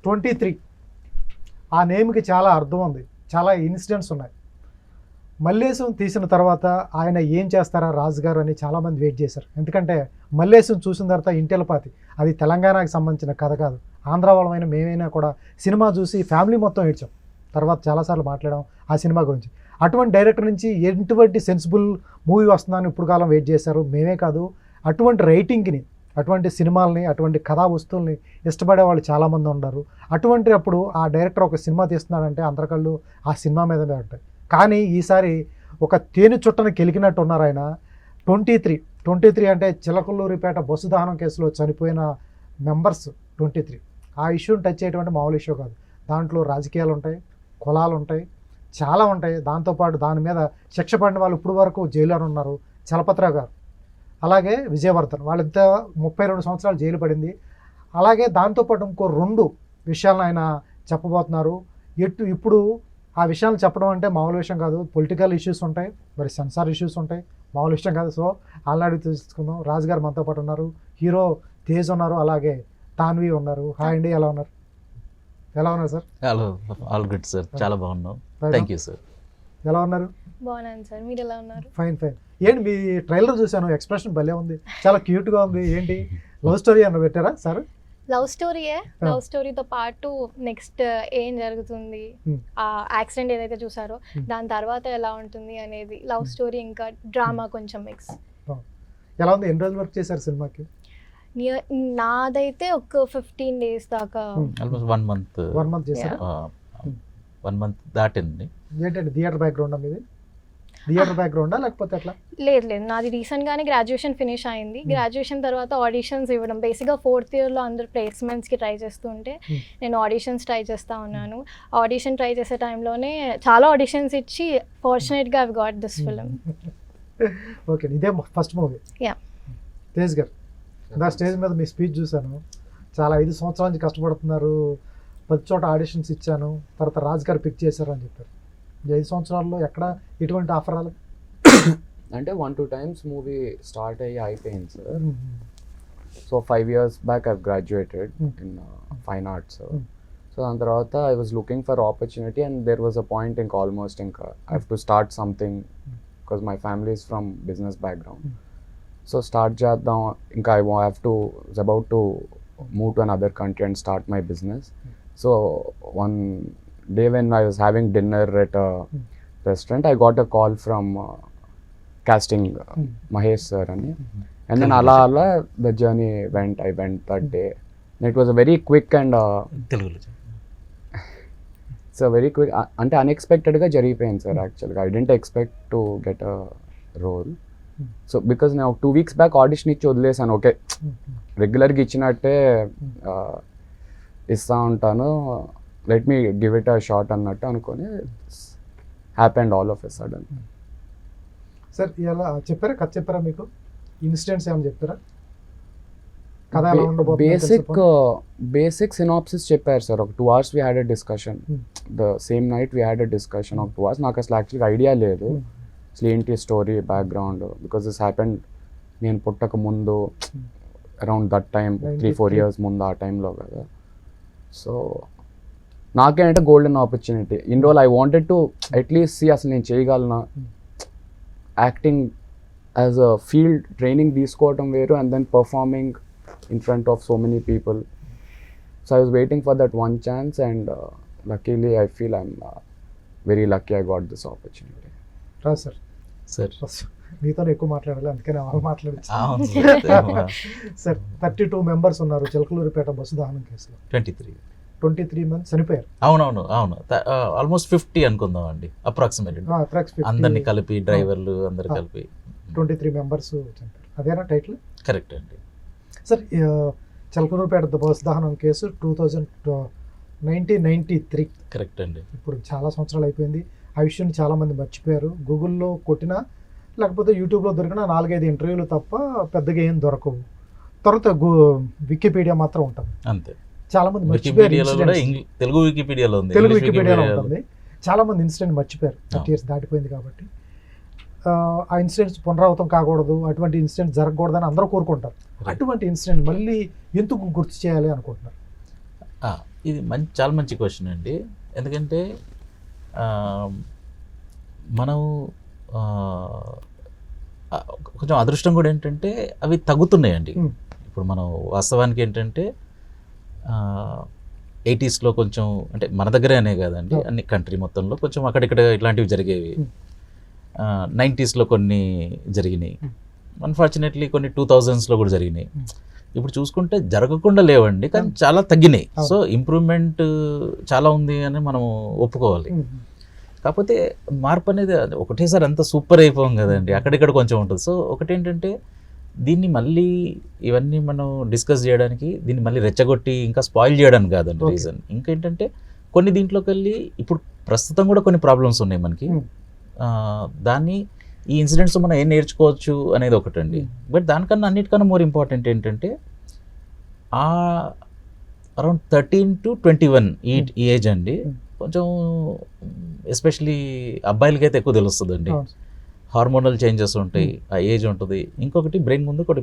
23 ఆ నేమ్కి చాలా అర్థం ఉంది, చాలా ఇన్సిడెంట్స్ ఉన్నాయి. మల్లేశం తీసిన తర్వాత ఆయన ఏం చేస్తారా రాజు గారు అని చాలామంది వెయిట్ చేశారు. ఎందుకంటే మల్లేశం చూసిన తర్వాత ఇంటెలపాతి, అది తెలంగాణకి సంబంధించిన కథ కాదు, ఆంధ్ర వాళ్ళమైన మేమైనా కూడా సినిమా చూసి ఫ్యామిలీ మొత్తం ఏడ్చాం. తర్వాత చాలాసార్లు మాట్లాడాం ఆ సినిమా గురించి. అటువంటి డైరెక్టర్ నుంచి ఎటువంటి సెన్సిబుల్ మూవీ వస్తుందని ఇప్పుడు కాలం వెయిట్ చేశారు. మేమే కాదు, అటువంటి రైటింగ్ని, అటువంటి సినిమాలని, అటువంటి కథా వస్తువుల్ని ఇష్టపడే వాళ్ళు చాలామంది ఉన్నారు. అటువంటి అప్పుడు ఆ డైరెక్టర్ ఒక సినిమా తీస్తున్నాడంటే అందరి కళ్ళు ఆ సినిమా మీదనే ఉంటాయి. కానీ ఈసారి ఒక తేనె చుట్టను కెలికినట్టు ఉన్నారు ఆయన. 23 అంటే చిలకలూరిపేట బస్సు దహనం కేసులో చనిపోయిన మెంబర్స్ 23. ఆ ఇష్యూని టచ్ చేయటువంటి మామూలు ఇష్యూ కాదు. దాంట్లో రాజకీయాలు ఉంటాయి, కులాలు ఉంటాయి, చాలా ఉంటాయి. దాంతోపాటు దాని మీద శిక్ష పడిన వాళ్ళు ఇప్పుడు వరకు జైల్లో ఉన్నారు. చలపతిరావు గారు, అలాగే విజయవర్ధన్, వాళ్ళిద్దరు 32 సంవత్సరాలు జైలు పడింది. అలాగే దాంతోపాటు ఇంకో 2 విషయాలను ఆయన చెప్పబోతున్నారు. ఇప్పుడు ఆ విషయాలు చెప్పడం అంటే మామూలు విషయం కాదు. పొలిటికల్ ఇష్యూస్ ఉంటాయి, మరి సెన్సార్ ఇష్యూస్ ఉంటాయి, మామూలు విషయం కాదు. సో ఆల్రెడీ తెలుసుకుందాం. రాజు గారు మనతో పాటు ఉన్నారు, హీరో తేజ్ ఉన్నారు, అలాగే తాన్వి ఉన్నారు. హాయ్ అండి, ఎలా ఉన్నారు? ఎలా ఉన్నారు sir? Hello, all good sir, చాలా బాగున్నాం. Thank you sir. ఎలా ఉన్నారు? బాగున్నాను సార్, మీరు ఎలా ఉన్నారు? ఫైన్. ఏంటి మీ ట్రైలర్ చూశాను, ఎక్స్ప్రెషన్ భలే ఉంది, చాలా క్యూట్గా ఉంది. ఏంటి లవ్ స్టోరీ అన్న పెట్టారా సార్? లవ్ స్టోరీయే. లవ్ స్టోరీతో పాటు నెక్స్ట్ ఏం జరుగుతుంది, ఆ యాక్సిడెంట్ ఏదైతే చూసారో దాని తర్వాత ఎలా ఉంటుంది అనేది లవ్ స్టోరీ, ఇంకా డ్రామా కొంచెం మిక్స్. ఎలా ఉంది? ఎన్ని రోజులు వర్క్ చేశారు సినిమాకి? నాదైతే ఒక 15 days దాకా. ఆల్మోస్ట్ 1 month చేశారు. 1 month దాటింది. ఏంటంటే థియేటర్ బ్యాక్గ్రౌండ్ మీది? థియేటర్ బ్యాక్గ్రౌండా లేకపోతే ఎట్లా? లేదు, నాది రీసెంట్గానే గ్రాడ్యుయేషన్ ఫినిష్ అయింది. గ్రాడ్యుయేషన్ తర్వాత ఆడిషన్స్ ఇవ్వడం, బేసిక్గా 4th yearలో అందరు ప్లేస్మెంట్స్కి ట్రై చేస్తుంటే నేను ఆడిషన్స్ ట్రై చేస్తూ ఉన్నాను. ఆడిషన్ ట్రై చేసే టైంలోనే చాలా ఆడిషన్స్ ఇచ్చి ఫార్చునేట్గా I got this film. Okay, ఇదే ఫస్ట్ మూవీ. యా. తేజ్ గారు, నా స్టేజ్ మీద మీ స్పీచ్ చూశాను, చాలా 5 సంవత్సరాల నుంచి కష్టపడుతున్నారు, 10 చోట ఆడిషన్స్ ఇచ్చాను, తర్వాత రాజు గారు పిక్ చేశారు అని చెప్పారు. 5 సంవత్సరాల్లో ఎక్కడ ఎటువంటి ఆఫర్ రాలేదు అంటే 1-2 times మూవీ స్టార్ట్ అయ్యి అయిపోయింది sir. So 5 years back I graduated in fine arts. So దాని తర్వాత I was looking for opportunity and there was a point ఇంకా ఆల్మోస్ట్ ఇంకా I have to start something because my family is from business background. So start చేద్దాం, ఇంకా I have to about to move to another country and start my business. So one day when I was having dinner at a restaurant, I got a call from casting Mahesh sir ani, and then ala the journey went. I went that day and it was a very quick and so very quick ante unexpected ga jarigipayindi sir. Actually I didn't expect to get a role. So because now 2 weeks back audition ichi odlesanu, okay regular ga ichinatte ఇస్తా ఉంటాను, let me give it a shot అన్నట్టు అనుకొని happened all of a sudden. Sir ఇలా చెప్పారా, కథ చెప్పారా, మీకు incidents ఏమైనా చెప్పారా? కథ ఎలా ఉండబోతుంది? బేసిక్ సినాప్సిస్ చెప్పారు సార్. ఒక 2 hours we had a discussion. The same night we had a discussion of 2 hours. నాకు అసలు యాక్చువల్గా ఐడియా లేదు అసలు ఏంటి story background, because this happened నేను పుట్టక ముందు, అరౌండ్ దట్ టైమ్ 3-4 years ముందు, ఆ టైంలో కదా. సో నాకేంటే golden opportunity. In role I wanted to at least see అసలు నేను చేయగలనా, acting as a field training తీసుకోవటం వేరు, and then performing in front of so many people. So I was waiting for that one chance and luckily I feel I'm very lucky I got this opportunity. రా sir. Sir మీతో ఎక్కువ మాట్లాడాలి, అందుకని వాళ్ళు మాట్లాడచ్చు. Sir 32 members ఉన్నారు Chilakaluripet bus దహనం కేసులో. 23 మంది చనిపోయారు. అవును, ఆల్మోస్ట్ 50 అనుకుందాం అండి, అప్రాక్సిమేట్లీ అందరిని కలిపి, డ్రైవర్లు అందరు కలిపి 23 members చనిపోయారు. అదేనా టైటిల్? కరెక్ట్ అండి. సార్ చిలకలూరిపేట బస్సు దహనం కేసు 1993. కరెక్ట్ అండి. ఇప్పుడు చాలా సంవత్సరాలు అయిపోయింది. ఆ విషయం చాలామంది మర్చిపోయారు. గూగుల్లో కొట్టినా లేకపోతే యూట్యూబ్లో దొరికిన 4-5 ఇంటర్వ్యూలు తప్ప పెద్దగా ఏం దొరకవు. తర్వాత వికీపీడియా మాత్రం ఉంటుంది, అంతే. చాలా మంది మర్చిపోయారు. తెలుగు వికీపీడియాలో ఉంటుంది. చాలా మంది ఇన్సిడెంట్ మర్చిపోయారు. 30 years దాటిపోయింది కాబట్టి. ఆ ఇన్సిడెంట్స్ పునరావృతం కాకూడదు, అటువంటి ఇన్సిడెంట్ జరగకూడదు అని అందరూ కోరుకుంటారు. అటువంటి ఇన్సిడెంట్ మళ్ళీ ఎందుకు గుర్తు చేయాలి అనుకుంటున్నారు? ఇది చాలా మంచి క్వశ్చన్ అండి. ఎందుకంటే మనం కొంచెం అదృష్టం కూడా ఏంటంటే అవి తగ్గుతున్నాయండి. ఇప్పుడు మనం వాస్తవానికి ఏంటంటే 80sలో కొంచెం, అంటే మన దగ్గరే అనే కాదండి, అన్ని కంట్రీ మొత్తంలో కొంచెం అక్కడిక్కడ ఇట్లాంటివి జరిగేవి. 90sలో కొన్ని జరిగినాయి, అన్ఫార్చునేట్లీ కొన్ని 2000sలో కూడా జరిగినాయి. ఇప్పుడు చూసుకుంటే జరగకుండా లేవండి, కానీ చాలా తగ్గినాయి. సో ఇంప్రూవ్మెంట్ చాలా ఉంది అని మనం ఒప్పుకోవాలి. కాకపోతే మార్పు అనేది ఒకటేసారి అంత సూపర్ అయిపోం కదండి, అక్కడిక్కడ కొంచెం ఉంటుంది. సో ఒకటేంటంటే దీన్ని మళ్ళీ ఇవన్నీ మనం డిస్కస్ చేయడానికి, దీన్ని మళ్ళీ రెచ్చగొట్టి ఇంకా స్పాయిల్ చేయడానికి కాదండి రీజన్. ఇంకేంటంటే కొన్ని దీంట్లోకి వెళ్ళి ఇప్పుడు ప్రస్తుతం కూడా కొన్ని ప్రాబ్లమ్స్ ఉన్నాయి మనకి, దాన్ని ఈ ఇన్సిడెంట్స్ మనం ఏం నేర్చుకోవచ్చు అనేది ఒకటండి. బట్ దానికన్నా అన్నిటికన్నా మోర్ ఇంపార్టెంట్ ఏంటంటే అరౌండ్ 13 to 21 ఈ ఏజ్ అండి, కొంచెం ఎస్పెషలీ అబ్బాయిలకైతే ఎక్కువ తెలుస్తుందండి. హార్మోనల్ చేంజెస్ ఉంటాయి, ఆ ఏజ్ ఉంటుంది. ఇంకొకటి బ్రెయిన్ ముందు ఒకటి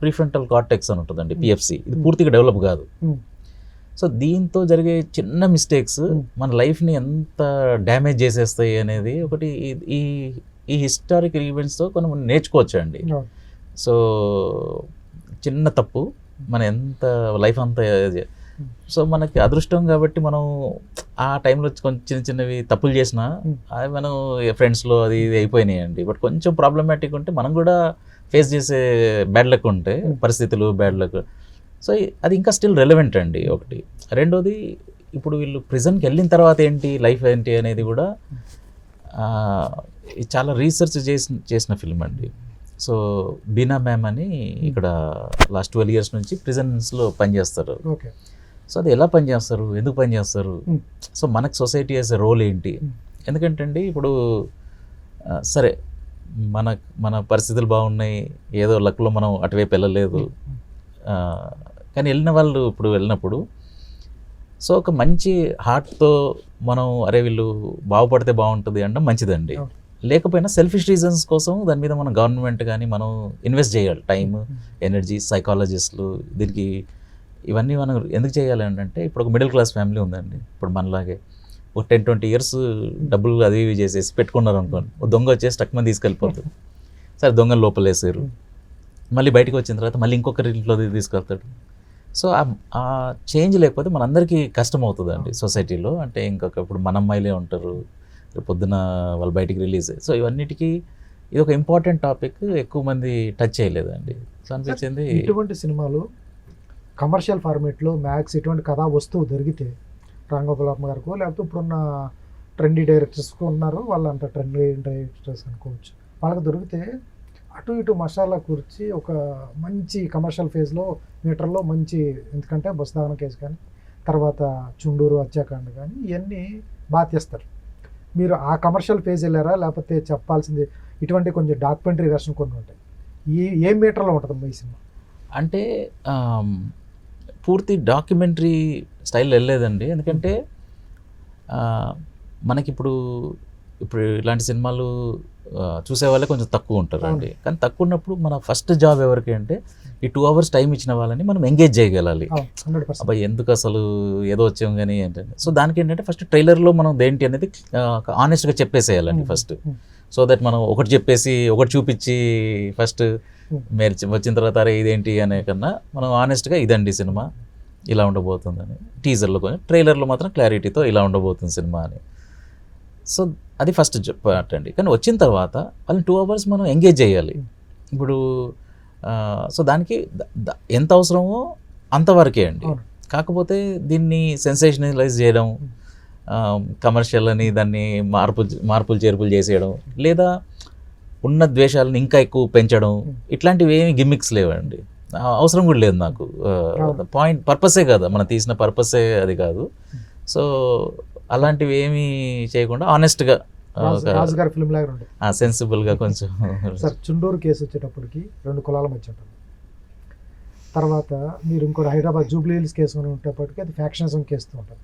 ప్రీఫ్రంటల్ కార్టెక్స్ అని ఉంటుందండి, పిఎఫ్సి. ఇది పూర్తిగా డెవలప్ కాదు. సో దీంతో జరిగే చిన్న మిస్టేక్స్ మన లైఫ్ని ఎంత డ్యామేజ్ చేసేస్తాయి అనేది ఒకటి ఈ హిస్టారికల్ ఈవెంట్స్తో మనం నేర్చుకోవచ్చు అండి. సో చిన్న తప్పు మన ఎంత లైఫ్ అంతా. సో మనకి అదృష్టం కాబట్టి మనం ఆ టైంలో కొంచెం చిన్న చిన్నవి తప్పులు చేసినా అవి మనం ఫ్రెండ్స్లో అది ఇది అయిపోయినాయండి. బట్ కొంచెం ప్రాబ్లమాటిక్ ఉంటే మనం కూడా ఫేస్ చేసే బ్యాడ్ లక్ ఉంటే పరిస్థితులు, బ్యాడ్ లక్, సో అది ఇంకా స్టిల్ రెలవెంట్ అండి ఒకటి. రెండోది, ఇప్పుడు వీళ్ళు ప్రిజన్కి వెళ్ళిన తర్వాత ఏంటి లైఫ్ ఏంటి అనేది కూడా చాలా రీసెర్చ్ చేసిన ఫిల్మ్ అండి. సో బీనా మ్యామ్ అని ఇక్కడ లాస్ట్ 12 years నుంచి ప్రిజన్స్లో పనిచేస్తారు. సో అది ఎలా పనిచేస్తారు, ఎందుకు పనిచేస్తారు, సో మనకు సొసైటీ యాజ్ ఎ రోల్ ఏంటి. ఎందుకంటే అండి ఇప్పుడు సరే మన పరిస్థితులు బాగున్నాయి, ఏదో లక్లో మనం అటువైపు వెళ్ళలేదు, కానీ వెళ్ళిన వాళ్ళు ఇప్పుడు వెళ్ళినప్పుడు సో ఒక మంచి హార్ట్తో మనం అరే వీళ్ళు బాగుపడితే బాగుంటుంది అనడం మంచిదండి. లేకపోయినా సెల్ఫిష్ రీజన్స్ కోసం దాని మీద మనం గవర్నమెంట్ కానీ మనం ఇన్వెస్ట్ చేయాలి, టైం, ఎనర్జీ, సైకాలజిస్టులు. దీనికి ఇవన్నీ మనం ఎందుకు చేయాలి అంటే ఇప్పుడు ఒక మిడిల్ క్లాస్ ఫ్యామిలీ ఉందండి, ఇప్పుడు మనలాగే ఒక 10-20 years డబ్బులు అది ఇవి చేసేసి పెట్టుకున్నారు అనుకోండి, ఒక దొంగ వచ్చేసి టక్కుమని తీసుకెళ్ళిపోతాడు. సరే దొంగలు లోపలేసారు, మళ్ళీ బయటకు వచ్చిన తర్వాత మళ్ళీ ఇంకొకరి ఇంట్లో తీసుకెళ్తాడు. సో ఆ చేంజ్ లేకపోతే మనందరికీ కష్టం అవుతుందండి సొసైటీలో. అంటే ఇంకొక ఇప్పుడు మన అమ్మాయిలే ఉంటారు, పొద్దున వాళ్ళు బయటికి రిలీజ్. సో ఇవన్నిటికీ ఇది ఒక ఇంపార్టెంట్ టాపిక్, ఎక్కువ మంది టచ్ చేయలేదండి. సో అనిపించింది ఇటువంటి సినిమాలు కమర్షియల్ ఫార్మేట్లో మ్యాక్స్ ఇటువంటి కథా వస్తువు దొరికితే రాంగోపాల్ గారికి, లేకపోతే ఇప్పుడున్న ట్రెండీ డైరెక్టర్స్కు ఉన్నారు, వాళ్ళంతా ట్రెండీ డైరెక్టర్స్ అనుకోవచ్చు, వాళ్ళకి దొరికితే అటు ఇటు మసాలా కూర్చి ఒక మంచి కమర్షియల్ ఫేజ్లో మీటర్లో మంచి, ఎందుకంటే బస్దావన కేసు కానీ తర్వాత చుండూరు హత్యాకాండ కానీ ఇవన్నీ బాగా తీస్తారు. మీరు ఆ కమర్షియల్ ఫేజ్ వెళ్ళారా, లేకపోతే చెప్పాల్సింది ఇటువంటి కొంచెం డాక్యుమెంటరీ వెర్షన్ కొన్ని ఉంటాయి, ఏ మీటర్లో ఉంటుంది ఈ సినిమా? అంటే పూర్తి డాక్యుమెంటరీ స్టైల్ వెళ్ళలేదండి. ఎందుకంటే మనకిప్పుడు ఇలాంటి సినిమాలు చూసే వాళ్ళే కొంచెం తక్కువ ఉంటారు అండి. కానీ తక్కువ ఉన్నప్పుడు మన ఫస్ట్ జాబ్ ఎవరికి అంటే ఈ 2 hours టైం ఇచ్చిన వాళ్ళని మనం ఎంగేజ్ చేయగలాలి. అబ్బాయి ఎందుకు అసలు ఏదో వచ్చాం కానీ ఏంటంటే, సో దానికి ఏంటంటే ఫస్ట్ ట్రైలర్లో మనం దేంటి అనేది ఆనెస్ట్గా చెప్పేసేయాలండి ఫస్ట్. సో దట్ మనం ఒకటి చెప్పేసి ఒకటి చూపించి ఫస్ట్ మీరు వచ్చిన తర్వాత అరే ఇదేంటి అనే కన్నా మనం ఆనెస్ట్గా ఇదండి సినిమా ఇలా ఉండబోతుందని, టీజర్లో కొంచెం, ట్రైలర్లో మాత్రం క్లారిటీతో ఇలా ఉండబోతుంది సినిమా అని. సో అది ఫస్ట్ పార్ట్ అండి. కానీ వచ్చిన తర్వాత వాళ్ళని 2 hours మనం ఎంగేజ్ చేయాలి. ఇప్పుడు సో దానికి ఎంత అవసరమో అంతవరకే అండి. కాకపోతే దీన్ని సెన్సేషనలైజ్ చేయడం, కమర్షియల్ అని దాన్ని మార్పులు చేర్పులు చేసేయడం, లేదా ఉన్న ద్వేషాలను ఇంకా ఎక్కువ పెంచడం, ఇట్లాంటివి ఏమి గిమ్మిక్స్ లేవండి. అవసరం కూడా లేదు నాకు. పాయింట్ పర్పసే కదా, మనం తీసిన పర్పసే అది కాదు. సో అలాంటివి ఏమీ చేయకుండా ఆనెస్ట్గా రాజుగారి ఫిల్మ్ లాగా ఉంటుంది, సెన్సిబుల్గా కొంచెం. సార్ చుండూరు కేసు వచ్చేటప్పటికి 2 కులాల మధ్య ఉంటుంది. తర్వాత మీరు ఇంకోటి హైదరాబాద్ జూబ్లీ హిల్స్ కేసు అని ఉండేటప్పటికి అది ఫ్యాక్షనిజం కేసుతో ఉంటుంది.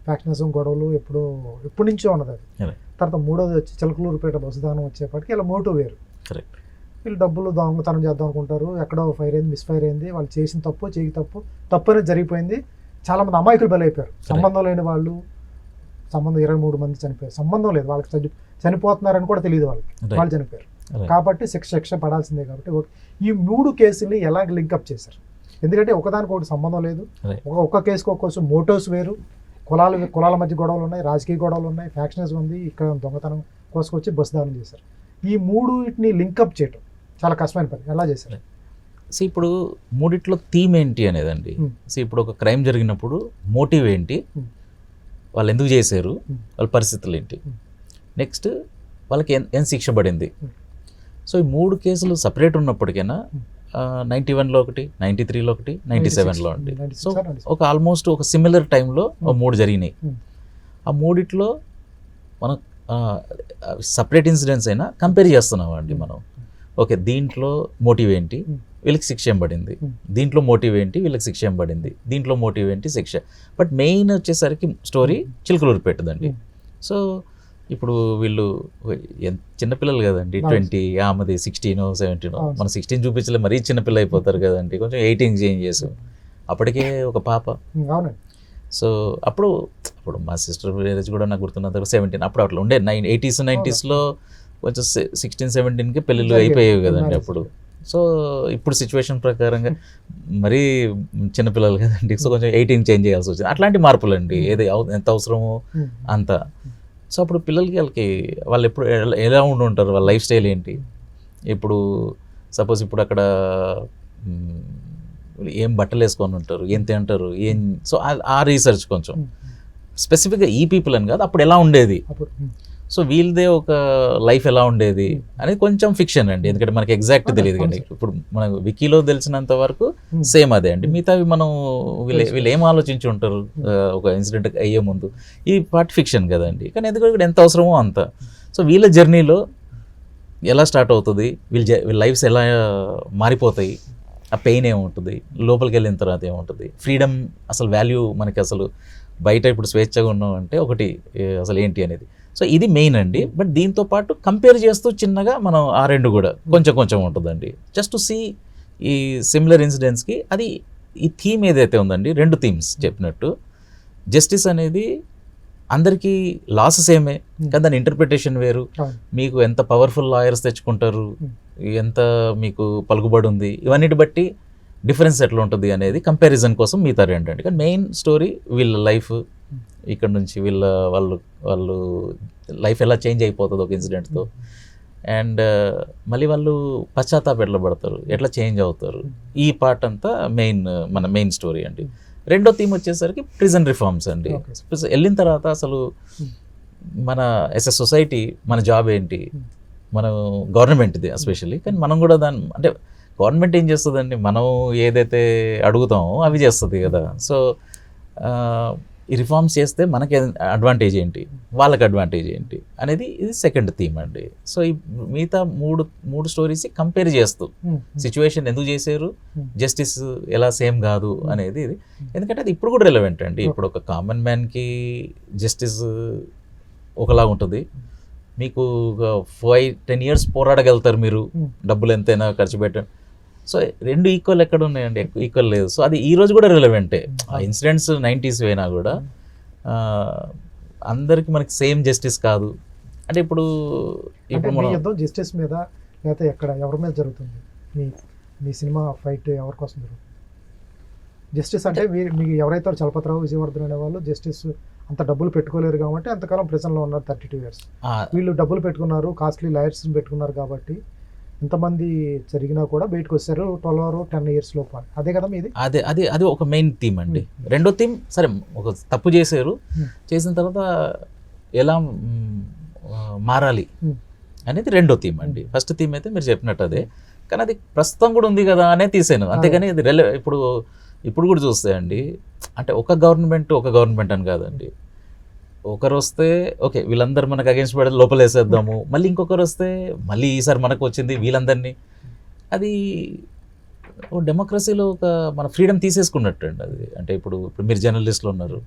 ఫ్యాక్షనిజం గొడవలు ఎప్పటి నుంచో ఉన్నది అది. తర్వాత మూడోది వచ్చి చిలకలూరుపేట బస్సుదానం వచ్చేప్పటికి ఇలా మోటివ్ వేరు. కరెక్ట్. వీళ్ళు డబ్బులు దొంగతనం చేద్దాం అనుకుంటారు, ఎక్కడో ఫైర్ అయింది, మిస్ఫైర్ అయింది, వాళ్ళు చేసిన తప్పు అనేది జరిగిపోయింది, చాలామంది అమాయకులు బలైపోయారు. సంబంధం లేని వాళ్ళు, సంబంధం 23 మంది చనిపోయారు. సంబంధం లేదు వాళ్ళకి, చనిపోతున్నారని కూడా తెలియదు వాళ్ళకి, వాళ్ళు చనిపోయారు. కాబట్టి శిక్ష పడాల్సిందే. కాబట్టి ఈ 3 కేసుల్ని ఎలా లింకప్ చేశారు? ఎందుకంటే ఒకదానికి ఒకటి సంబంధం లేదు. ఒక్క కేసుకు ఒక్కోసం మోటివ్స్ వేరు, కులాల మధ్య గొడవలు ఉన్నాయి, రాజకీయ గొడవలు ఉన్నాయి, ఫ్యాక్షనిజం ఉంది, ఇక్కడ దొంగతనం కోసుకొచ్చి బస్సు దానం చేశారు. ఈ 3 లింకప్ చేయటం చాలా కష్టమైన పని. ఎలా చేశారు? సో ఇప్పుడు మూడిట్లో థీమ్ ఏంటి అనేదండి. సో ఇప్పుడు ఒక క్రైమ్ జరిగినప్పుడు మోటివ్ ఏంటి, వాళ్ళు ఎందుకు చేశారు, వాళ్ళ పరిస్థితులు ఏంటి, నెక్స్ట్ వాళ్ళకి ఏం శిక్ష పడింది. సో ఈ 3 కేసులు సపరేట్ ఉన్నప్పటికైనా 91లో ఒకటి, 93లో ఒకటి, 97లో ఒకటి. సో ఒక ఆల్మోస్ట్ ఒక సిమిలర్ టైంలో 3 జరిగినాయి. ఆ మూడిట్లో మనం సపరేట్ ఇన్సిడెంట్స్ అయినా కంపేర్ చేస్తున్నాం అండి మనం. ఓకే, దీంట్లో మోటివ్ ఏంటి, వీళ్ళకి శిక్ష ఏం పడింది, దీంట్లో మోటివ్ ఏంటి, వీళ్ళకి శిక్ష ఏం పడింది, దీంట్లో మోటివ్ ఏంటి, శిక్ష. బట్ మెయిన్ వచ్చేసరికి స్టోరీ చిలుకలూరు పెట్టదండి. సో ఇప్పుడు వీళ్ళు చిన్నపిల్లలు కదండి, 20, ఆమెది 16, 17. మనం 16 చూపించలే, మరీ చిన్నపిల్ల అయిపోతారు కదండి, కొంచెం 18 చేంజ్ చేసాం. అప్పటికే ఒక పాప. సో అప్పుడు మా సిస్టర్ మ్యారేజ్ కూడా నాకు గుర్తున్నంత 17 అప్పుడు అట్లా ఉండే. 80s 90sలో కొంచెం 16, 17కి పెళ్ళిళ్ళు అయిపోయాయి కదండి అప్పుడు. సో ఇప్పుడు సిచ్యువేషన్ ప్రకారంగా మరీ చిన్నపిల్లలు కదండి, సో కొంచెం 18 చేంజ్ చేయాల్సి వచ్చింది. అట్లాంటి మార్పులు అండి, ఏది ఎంత అవసరమో అంత. సో అప్పుడు పిల్లలకి వాళ్ళు ఎప్పుడు ఎలా ఉంటారు, వాళ్ళ లైఫ్ స్టైల్ ఏంటి, ఇప్పుడు సపోజ్ ఇప్పుడు అక్కడ ఏం బట్టలు వేసుకొని ఉంటారు, ఏం తింటారు, ఏం. సో ఆ రీసెర్చ్ కొంచెం స్పెసిఫిక్గా ఈ పీపుల్ అని కాదు, అప్పుడు ఎలా ఉండేది, సో వీళ్ళదే ఒక లైఫ్ ఎలా ఉండేది అనేది కొంచెం ఫిక్షన్ అండి, ఎందుకంటే మనకి ఎగ్జాక్ట్ తెలియదు కండి. ఇప్పుడు మన వికీలో తెలిసినంత వరకు సేమ్ అదే అండి. మిగతావి మనం వీళ్ళు ఏం ఆలోచించి ఉంటారు ఒక ఇన్సిడెంట్ అయ్యే ముందు, ఈ పార్ట్ ఫిక్షన్ కదండి. కానీ ఎందుకంటే ఇక్కడ ఎంత అవసరమో అంత. సో వీళ్ళ జర్నీలో ఎలా స్టార్ట్ అవుతుంది, వీళ్ళ లైఫ్స్ ఎలా మారిపోతాయి, ఆ పెయిన్ ఏముంటుంది, లోపలికి వెళ్ళిన తర్వాత ఏముంటుంది, ఫ్రీడమ్ అసలు వాల్యూ మనకి అసలు బయట ఇప్పుడు స్వేచ్ఛగా ఉన్నాం అంటే ఒకటి అసలు ఏంటి అనేది. సో ఇది మెయిన్ అండి. బట్ దీంతో పాటు కంపేర్ చేస్తూ చిన్నగా మనం ఆ 2 కూడా కొంచెం ఉంటుందండి, జస్ట్ టు సీ ఈ సిమిలర్ ఇన్సిడెంట్స్కి. అది ఈ థీమ్ ఏదైతే ఉందండి, 2 థీమ్స్ చెప్పినట్టు, జస్టిస్ అనేది అందరికీ లాస్ సేమే, కానీ దాని ఇంటర్ప్రిటేషన్ వేరు. మీకు ఎంత పవర్ఫుల్ లాయర్స్ తెచ్చుకుంటారు, ఎంత మీకు పలుకుబడి ఉంది, ఇవన్నిటి బట్టి డిఫరెన్స్ ఎట్లా ఉంటుంది అనేది కంపారిజన్ కోసం మిగతా 2 అండి. కానీ మెయిన్ స్టోరీ వీళ్ళ లైఫ్, ఇక్కడ నుంచి వాళ్ళు లైఫ్ ఎలా చేంజ్ అయిపోతుంది ఒక ఇన్సిడెంట్తో, అండ్ మళ్ళీ వాళ్ళు పశ్చాత్తాప ఎట్లా పడతారు, ఎట్లా చేంజ్ అవుతారు, ఈ పార్ట్ అంతా మన మెయిన్ స్టోరీ అండి. 2వ థీమ్ వచ్చేసరికి ప్రిజన్ రిఫార్మ్స్ అండి. వెళ్ళిన తర్వాత అసలు మన యాజ్ ఎ సొసైటీ మన జాబ్ ఏంటి, మనం గవర్నమెంట్ది ఎస్పెషల్లీ, కానీ మనం కూడా అంటే గవర్నమెంట్ ఏం చేస్తుందండి, మనం ఏదైతే అడుగుతామో అవి చేస్తుంది కదా. సో ఈ రిఫార్మ్స్ చేస్తే మనకి అడ్వాంటేజ్ ఏంటి, వాళ్ళకి అడ్వాంటేజ్ ఏంటి అనేది ఇది 2nd థీమ్ అండి. సో ఈ మిగతా మూడు స్టోరీస్ కంపేర్ చేస్తూ సిచ్యువేషన్ ఎందుకు చేశారు, జస్టిస్ ఎలా సేమ్ కాదు అనేది ఇది. ఎందుకంటే అది ఇప్పుడు కూడా రిలవెంట్ అండి. ఇప్పుడు ఒక కామన్ మ్యాన్కి జస్టిస్ ఒకలా ఉంటుంది, మీకు 5-10 years పోరాడగలుగుతారు మీరు, డబ్బులు ఎంతైనా ఖర్చు పెట్టండి. సో 2 ఈక్వల్ ఎక్కడ ఉన్నాయండి, ఈక్వల్ లేదు. సో అది ఈ రోజు కూడా రిలవెంటే. ఆ ఇన్సిడెంట్స్ 90s అయినా కూడా అందరికి మనకి సేమ్ జస్టిస్ కాదు. అంటే ఇప్పుడు మనం జస్టిస్ మీద లేకపోతే ఎక్కడ ఎవరి మీద జరుగుతుంది, మీ సినిమా ఫైట్ ఎవరి కోసం జరుగుతుంది? జస్టిస్ అంటే మీకు ఎవరైతే చలపతిరావు, విజయవర్ధన్ అనే వాళ్ళు జస్టిస్ అంత డబ్బులు పెట్టుకోలేరు కాబట్టి అంతకాలం ప్రిజన్లో ఉన్నారు 32 years. వీళ్ళు డబ్బులు పెట్టుకున్నారు, కాస్ట్లీ లాయర్స్ పెట్టుకున్నారు కాబట్టి ఇంతమంది జరిగినా కూడా బయటకు వచ్చారు 12 or 10 years లోపు. అదే కదా మీది? అది ఒక మెయిన్ థీమ్ అండి. 2వ థీమ్ సరే ఒక తప్పు చేశారు, చేసిన తర్వాత ఎలా మారాలి అనేది 2వ థీమ్ అండి. ఫస్ట్ థీమ్ అయితే మీరు చెప్పినట్టు అదే, కానీ అది ప్రస్తుతం కూడా ఉంది కదా అనే తీసాను, అంతేగాని అది ఇప్పుడు కూడా చూస్తే అండి, అంటే ఒక గవర్నమెంట్ అని కాదండి. ఒకరు వస్తే ఓకే వీళ్ళందరూ మనకు అగేన్స్ట్ పడి లోపల వేసేద్దాము, మళ్ళీ ఇంకొకరు వస్తే మళ్ళీ ఈసారి మనకు వచ్చింది వీళ్ళందరినీ. అది డెమోక్రసీలో ఒక మన ఫ్రీడమ్ తీసేసుకున్నట్టు అండి అది. అంటే ఇప్పుడు మీరు జర్నలిస్టులు ఉన్నారు,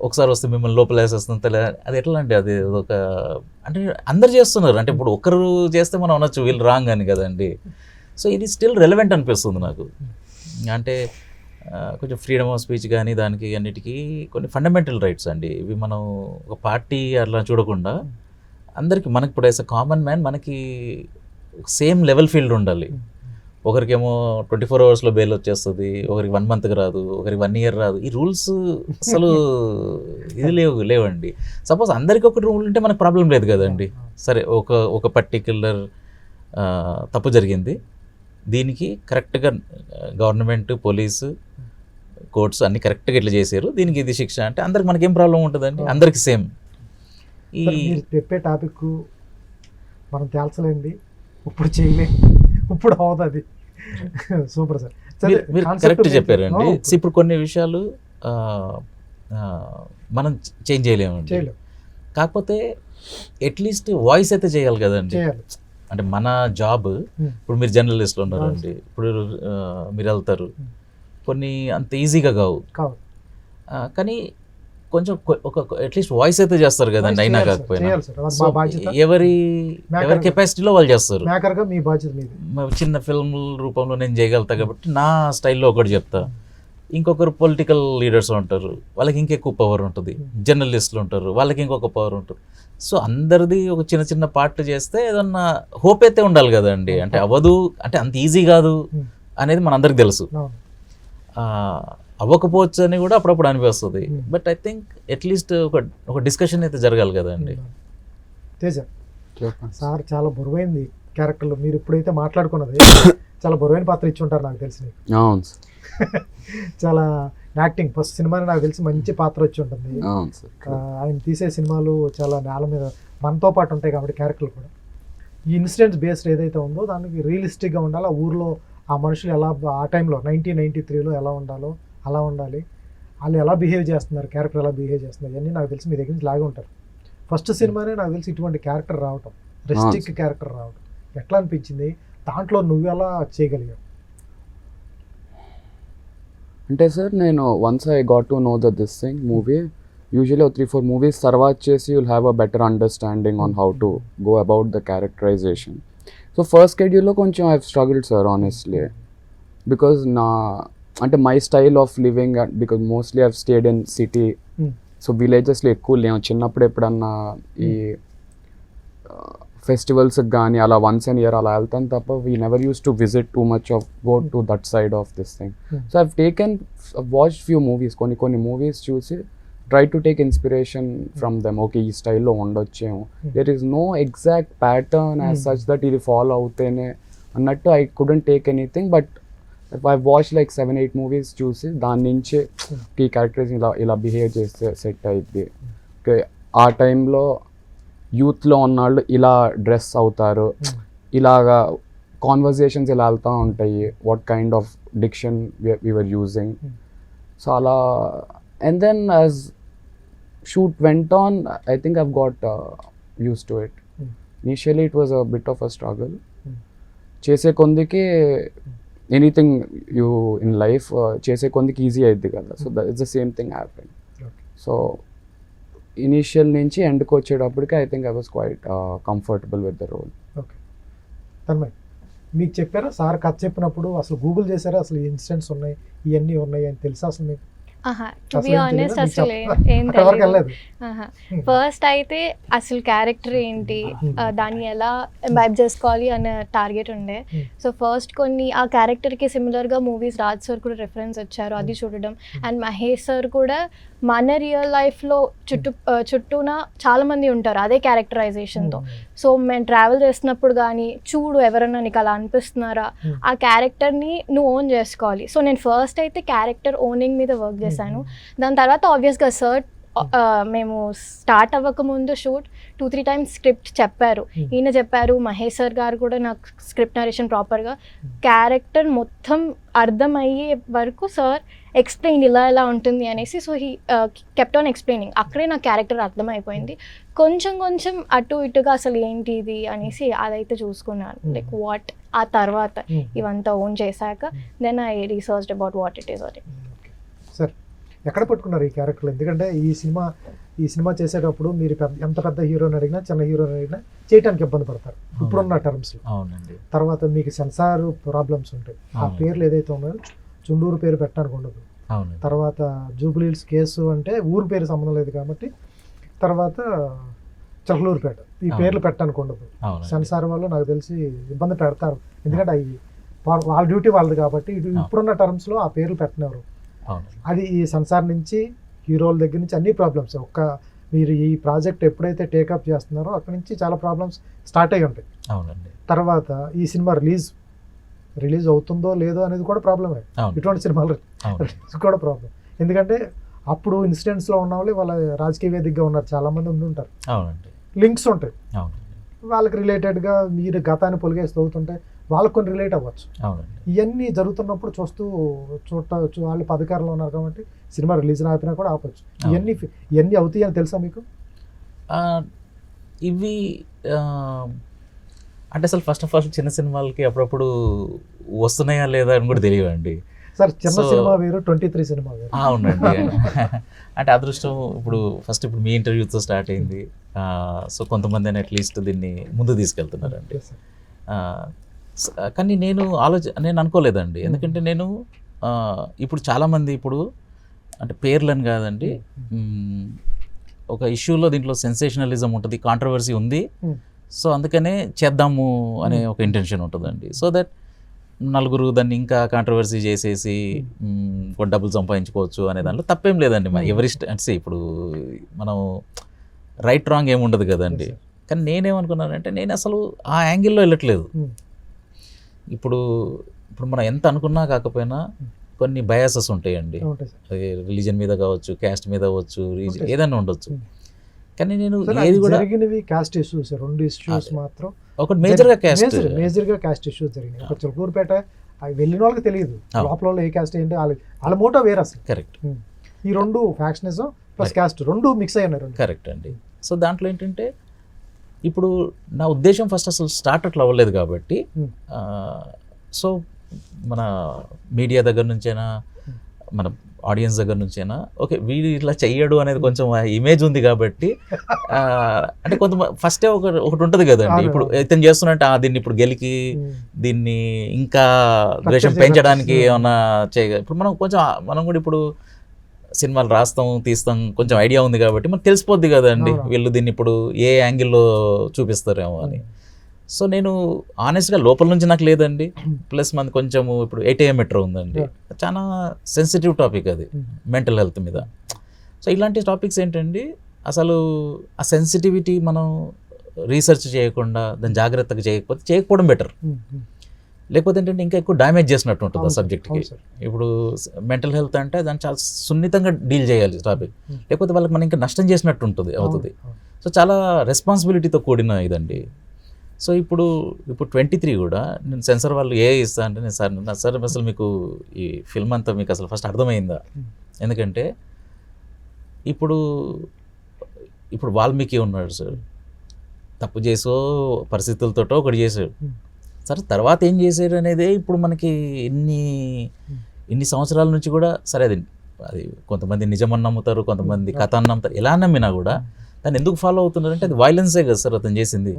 ఒకసారి వస్తే మిమ్మల్ని లోపల వేసేస్తుంది, అది ఎట్లా అంటే అది ఒక అంటే అందరు చేస్తున్నారు. అంటే ఇప్పుడు ఒకరు చేస్తే మనం అనొచ్చు వీళ్ళు రాంగ్ అని కదండి. సో ఇది స్టిల్ రెలవెంట్ అనిపిస్తుంది నాకు. అంటే కొంచెం ఫ్రీడమ్ ఆఫ్ స్పీచ్ కానీ దానికి అన్నిటికీ కొన్ని ఫండమెంటల్ రైట్స్ అండి. ఇవి మనం ఒక పార్టీ అట్లా చూడకుండా అందరికీ మనకి ఇప్పుడు యాజ్ అ కామన్ మ్యాన్ మనకి సేమ్ లెవెల్ ఫీల్డ్ ఉండాలి. ఒకరికేమో 24 అవర్స్లో బెయిల్ వచ్చేస్తుంది, ఒకరికి 1 మంత్కి రాదు, ఒకరికి 1 ఇయర్ రాదు. ఈ రూల్స్ అసలు ఇది లేవండి. సపోజ్ అందరికీ ఒక రూల్ ఉంటే మనకు ప్రాబ్లం లేదు కదండి. సరే ఒక పర్టిక్యులర్ తప్పు జరిగింది, దీనికి కరెక్ట్గా గవర్నమెంట్, పోలీసు, కోర్ట్స్ అన్ని కరెక్ట్గా ఇట్లా చేశారు, దీనికి ఇది శిక్ష అంటే అందరికి మనకేం ప్రాబ్లం ఉంటుందండి, అందరికి సేమ్. ఈ చెప్పే టాపిక్ మనం తేల్చలేండి, ఇప్పుడు చేయలేండి, ఇప్పుడు అవుతుంది. సూపర్ సార్, మీరు కరెక్ట్ చెప్పారండి. ఇప్పుడు కొన్ని విషయాలు మనం చేంజ్ చేయలేమండి, కాకపోతే అట్లీస్ట్ వాయిస్ అయితే చేయాలి కదండి. అంటే మన జాబ్, ఇప్పుడు మీరు జర్నలిస్ట్లో ఉన్నారండి, ఇప్పుడు మీరు వెళ్తారు, కొన్ని అంత ఈజీగా కావు, కానీ కొంచెం ఒక అట్లీస్ట్ వాయిస్ అయితే చేస్తారు కదండి. అయినా కాకపోయినా ఎవరి కెపాసిటీలో వాళ్ళు చేస్తారు. చిన్న ఫిల్మ్ రూపంలో నేను చేయగలుగుతా కాబట్టి నా స్టైల్లో ఒకటి చెప్తా. ఇంకొకరు పొలిటికల్ లీడర్స్ ఉంటారు, వాళ్ళకి ఇంకెక్కువ పవర్ ఉంటుంది. జర్నలిస్టులు ఉంటారు, వాళ్ళకి ఇంకొక పవర్ ఉంటుంది. సో అందరిది ఒక చిన్న చిన్న పార్ట్ చేస్తే ఏదన్నా హోప్ అయితే ఉండాలి కదండి. అంటే అవ్వదు, అంటే అంత ఈజీ కాదు అనేది మనందరికి తెలుసు. అవ్వకపోవచ్చు అని కూడా అప్పుడప్పుడు అనిపిస్తుంది. బట్ ఐ థింక్ అట్లీస్ట్ ఒక డిస్కషన్ అయితే జరగాలి కదండి. తేజ సార్, చాలా బరువైంది క్యారెక్టర్లు మీరు ఇప్పుడైతే మాట్లాడుకున్నది, చాలా బరువైన పాత్ర ఇచ్చి ఉంటారు నాకు తెలిసి. చాలా యాక్టింగ్ ఫస్ట్ సినిమాని నాకు తెలిసి మంచి పాత్ర వచ్చి ఉంటుంది. ఆయన తీసే సినిమాలు చాలా నేల మీద మనతో పాటు ఉంటాయి కాబట్టి క్యారెక్టర్లు కూడా ఈ ఇన్సిడెంట్స్ బేస్డ్ ఏదైతే ఉందో దానికి రియలిస్టిక్గా ఉండాలి. ఆ ఊర్లో ఆ మనుషులు ఎలా ఆ టైంలో 1993లో ఎలా ఉండాలో అలా ఉండాలి, వాళ్ళు ఎలా బిహేవ్ చేస్తున్నారు, క్యారెక్టర్ ఎలా బిహేవ్ చేస్తున్నారు, ఇవన్నీ నాకు తెలిసి మీ దగ్గర నుంచి లాగే ఉంటారు. ఫస్ట్ సినిమానే నాకు తెలిసి ఇటువంటి క్యారెక్టర్ రావటం, రెస్టిక్ క్యారెక్టర్ రావటం ఎట్లా అనిపించింది, దాంట్లో నువ్వు ఎలా చేయగలిగావు? అంటే సార్, నేను once I got to know that this thing movie, usually 3-4 movies తర్వాత చేసి you'll have a better understanding on how to go about the characterization. So first షెడ్యూల్లో కొంచెం I struggled sir honestly, because అంటే my style of living, because mostly I've stayed in city, so విలేజెస్లో ఎక్కువ లేము. చిన్నప్పుడు ఎప్పుడన్నా ఈ ఫెస్టివల్స్కి కానీ అలా వన్స్ అండ్ ఇయర్ అలా వెళ్తాను తప్ప we never use to visit too much of go to that side of this thing. So I've watch few movies, కొన్ని మూవీస్ చూసి try to take inspiration from them. Okay, ఈ స్టైల్లో ఉండొచ్చేమో. There is no exact pattern as such that ఇది follow అవుతేనే అన్నట్టు I couldn't take anything. But I watch like 7-8 movies చూసి దాని నుంచే ఈ క్యారెక్టర్స్ ఇలా బిహేవ్ చేస్తే సెట్ అయింది. ఓకే, ఆ టైంలో యూత్లో ఉన్నవాళ్ళు ఇలా డ్రెస్ అవుతారు, ఇలాగా కాన్వర్జేషన్స్ ఇలా వెళ్తూ ఉంటాయి, what kind of diction we were using. So అలా, and then as shoot went on, I think I've got used to it. Initially it was a bit of a struggle. చేసే కొందికి anything you in life చేసే కొందికి easy అవుద్ది కదా. So it's the same thing happen. So initial నుంచి ఎండ్కి వచ్చేటప్పటికి I think I was quite comfortable with the role. Okay, Tanmay మీకు చెప్పారా సార్ కథ చెప్పినప్పుడు, అసలు గూగుల్ చేశారా అసలు ఇన్సిడెంట్స్ ఉన్నాయి ఇవన్నీ ఉన్నాయి అని తెలుసా అసలు మీకు? టు బి ఆనెస్ట్ అసలు ఏం తెలియదు. ఫస్ట్ అయితే అసలు క్యారెక్టర్ ఏంటి, దాన్ని ఎలా వైబ్ చేసుకోవాలి అనే టార్గెట్ ఉండే. సో ఫస్ట్ కొన్ని ఆ క్యారెక్టర్కి సిమిలర్గా మూవీస్ రాజ్ సార్ కూడా రెఫరెన్స్ వచ్చారు, అది చూడడం. అండ్ మహేష్ సార్ కూడా మన రియల్ లైఫ్లో చుట్టూన చాలామంది ఉంటారు అదే క్యారెక్టరైజేషన్తో. సో మేము ట్రావెల్ చేస్తున్నప్పుడు కానీ చూడు ఎవరైనా నీకు అలా అనిపిస్తున్నారా, ఆ క్యారెక్టర్ని నువ్వు ఓన్ చేసుకోవాలి. సో నేను ఫస్ట్ అయితే క్యారెక్టర్ ఓనింగ్ మీద వర్క్ చేశాను. దాని తర్వాత ఆబ్వియస్గా సార్ మేము స్టార్ట్ అవ్వకముందు షూట్ 2-3 టైమ్స్ స్క్రిప్ట్ చెప్పారు, ఈయన చెప్పారు, మహేష్ సార్ గారు కూడా నాకు స్క్రిప్ట్ నరేషన్ ప్రాపర్గా క్యారెక్టర్ మొత్తం అర్థమయ్యే వరకు సార్ ఎక్స్ప్లెయిన్ ఇలా ఎలా ఉంటుంది అనేసి. So he kept on explaining. అక్కడే నాకు క్యారెక్టర్ అర్థమైపోయింది. కొంచెం కొంచెం అటు ఇటుగా అసలు ఏంటి ఇది అనేసి అదైతే చూసుకున్నాను, లైక్ వాట్. ఆ తర్వాత ఇవంతా ఓన్ చేశాక then I researched about what it is. Sir ఎక్కడ పట్టుకున్నారు ఈ క్యారెక్టర్లు? ఎందుకంటే ఈ సినిమా చేసేటప్పుడు మీరు ఎంత పెద్ద హీరోని అడిగినా చిన్న హీరోని అడిగినా చేయడానికి ఇబ్బంది పడతారు ఇప్పుడున్న టర్మ్స్లో. అవునండి. తర్వాత మీకు సెన్సార్ ప్రాబ్లమ్స్ ఉంటాయి, ఆ పేర్లు ఏదైతే ఉన్నాయో చుండూరు పేరు పెట్టడానికి ఉండదు. అవునండి. తర్వాత జూబ్లీహిల్స్ కేసు అంటే ఊరు పేరు సంబంధం లేదు కాబట్టి తర్వాత చహలూరుపేట ఈ పేర్లు పెట్టడానికి ఉండదు. అవునండి. సెన్సార్ వాళ్ళు నాకు తెలిసి ఇబ్బంది పెడతారు, ఎందుకంటే అవి వాళ్ళ డ్యూటీ వాళ్ళది కాబట్టి ఇప్పుడున్న టర్మ్స్లో ఆ పేర్లు పెట్టినారు. అవునండి. అది ఈ సెన్సార్ నుంచి హీరోల దగ్గర నుంచి అన్ని ప్రాబ్లమ్స్. మీరు ఈ ప్రాజెక్ట్ ఎప్పుడైతే టేకప్ చేస్తున్నారో అక్కడి నుంచి చాలా ప్రాబ్లమ్స్ స్టార్ట్ అయ్యి ఉంటాయి. అవునండి. తర్వాత ఈ సినిమా రిలీజ్ అవుతుందో లేదో అనేది కూడా ప్రాబ్లమే. ఇటువంటి సినిమాలు రిలీజ్ కూడా ప్రాబ్లం, ఎందుకంటే అప్పుడు ఇన్సిడెంట్స్లో ఉన్న వాళ్ళు వాళ్ళ రాజకీయ వేదికగా ఉన్నారు, చాలామంది ఉంటారు, అవునండి. లింక్స్ ఉంటాయి, అవునండి. వాళ్ళకి రిలేటెడ్గా మీరు గతాన్ని పొలిగేస్తూ అవుతుంటే వాళ్ళకు కొన్ని రిలేట్ అవ్వచ్చు. అవునండి. ఇవన్నీ జరుగుతున్నప్పుడు చూడవచ్చు. వాళ్ళు పథకారంలో ఉన్నారు కాబట్టి సినిమా రిలీజ్ ఆపినా కూడా ఆపచ్చు. ఇవన్నీ అవుతాయి అని తెలుసా మీకు? ఇవి అంటే అసలు ఫస్ట్ ఆఫ్ ఆల్ చిన్న సినిమాలకి అప్పుడప్పుడు వస్తున్నాయా లేదా అని కూడా తెలియదండి. సార్ చిన్న సినిమా వేరు, 23 సినిమా వేరు. అవునండి. అంటే అదృష్టం ఇప్పుడు మీ ఇంటర్వ్యూతో స్టార్ట్ అయింది. సో కొంతమంది అట్లీస్ట్ దీన్ని ముందు తీసుకెళ్తున్నారండి. కానీ నేను అనుకోలేదండి, ఎందుకంటే నేను ఇప్పుడు చాలామంది అంటే పేర్లని కాదండి, ఒక ఇష్యూలో దీంట్లో సెన్సేషనలిజం ఉంటుంది, కాంట్రవర్సీ ఉంది, సో అందుకనే చేద్దాము అనే ఒక ఇంటెన్షన్ ఉంటుందండి. సో దట్ నలుగురు దాన్ని ఇంకా కాంట్రవర్సీ చేసేసి డబ్బులు సంపాదించుకోవచ్చు అనే దాంట్లో తప్పేం లేదండి. అంటే ఇప్పుడు మనం రైట్ రాంగ్ ఏమి ఉండదు కదండి. కానీ నేనేమనుకున్నానంటే నేను అసలు ఆ యాంగిల్లో వెళ్ళట్లేదు. ఇప్పుడు మనం ఎంత అనుకున్నా కాకపోయినా కొన్ని బయాసెస్ ఉంటాయండి, అది రిలీజన్ మీద కావచ్చు, క్యాస్ట్ మీద అవ్వచ్చు, ఏదైనా ఉండొచ్చు. కానీ నేను ఏది కూడా క్యాస్ట్ ఇష్యూస్, 2 ఇష్యూస్ మాత్రం ఒకటి మేజర్గా క్యాస్ట్ ఇష్యూస్ జరిగినాయి. ఒక చిలకూరుపేట వెళ్ళిన వాళ్ళకి తెలియదు లోపల ఏ క్యాస్ట్ ఏంటి, వాళ్ళ మోటో వేరు అసలు. కరెక్ట్. ఈ 2 ఫ్యాక్షనిజం ప్లస్ క్యాస్ట్ 2 మిక్స్ అయ్యి ఉన్నాయి. కరెక్ట్ అండి. సో దాంట్లో ఏంటంటే ఇప్పుడు నా ఉద్దేశం ఫస్ట్ అసలు స్టార్ట్ అట్లా అవ్వలేదు కాబట్టి, సో మన మీడియా దగ్గర నుంచైనా మన ఆడియన్స్ దగ్గర నుంచైనా ఓకే వీడు ఇట్లా చెయ్యడు అనేది కొంచెం ఇమేజ్ ఉంది కాబట్టి, అంటే ఫస్టే ఒకటి ఉంటుంది కదండి, ఇప్పుడు ఇతను చేస్తున్నట్టు దీన్ని ఇప్పుడు గెలికి దీన్ని ఇంకా ద్వేషం పెంచడానికి ఏమన్నా ఇప్పుడు మనం కూడా ఇప్పుడు సినిమాలు రాస్తాం తీస్తాం, కొంచెం ఐడియా ఉంది కాబట్టి మనకు తెలిసిపోద్ది కదండి వీళ్ళు దీన్ని ఇప్పుడు ఏ యాంగిల్లో చూపిస్తారేమో అని. సో నేను ఆనెస్ట్గా లోపల నుంచి నాకు లేదండి. ప్లస్ మనది కొంచెము ఇప్పుడు 8am మెట్రో ఉందండి, చాలా సెన్సిటివ్ టాపిక్ అది, మెంటల్ హెల్త్ మీద. సో ఇలాంటి టాపిక్స్ ఏంటండి, అసలు ఆ సెన్సిటివిటీ మనం రీసెర్చ్ చేయకుండా దాన్ని జాగ్రత్తగా చేయకపోవడం బెటర్. లేకపోతే ఏంటంటే ఇంకా ఎక్కువ డ్యామేజ్ చేసినట్టు ఉంటుంది ఆ సబ్జెక్ట్కి. ఇప్పుడు మెంటల్ హెల్త్ అంటే దాన్ని చాలా సున్నితంగా డీల్ చేయాలి టాపిక్, లేకపోతే వాళ్ళకి మనం ఇంకా నష్టం చేసినట్టు అవుతుంది. సో చాలా రెస్పాన్సిబిలిటీతో కూడిన ఇదండి. సో ఇప్పుడు 23 కూడా నేను సెన్సార్ వాళ్ళు ఇస్తా అంటే నేను సార్ అసలు మీకు ఈ ఫిల్మ్ అంతా మీకు అసలు ఫస్ట్ అర్థమైందా, ఎందుకంటే ఇప్పుడు వాల్మీకి ఉన్నాడు సార్, తప్పు చేసో పరిస్థితులతోటో ఒకటి చేశాడు సరే, తర్వాత ఏం చేశాడు అనేది ఇప్పుడు మనకి ఇన్ని సంవత్సరాల నుంచి కూడా సరే అది కొంతమంది నిజమని నమ్ముతారు, కొంతమంది కథ అని నమ్ముతారు. ఎలా నమ్మినా కూడా దాన్ని ఎందుకు ఫాలో అవుతున్నారంటే అది వైలెన్సే కదా సార్ అతను చేసింది.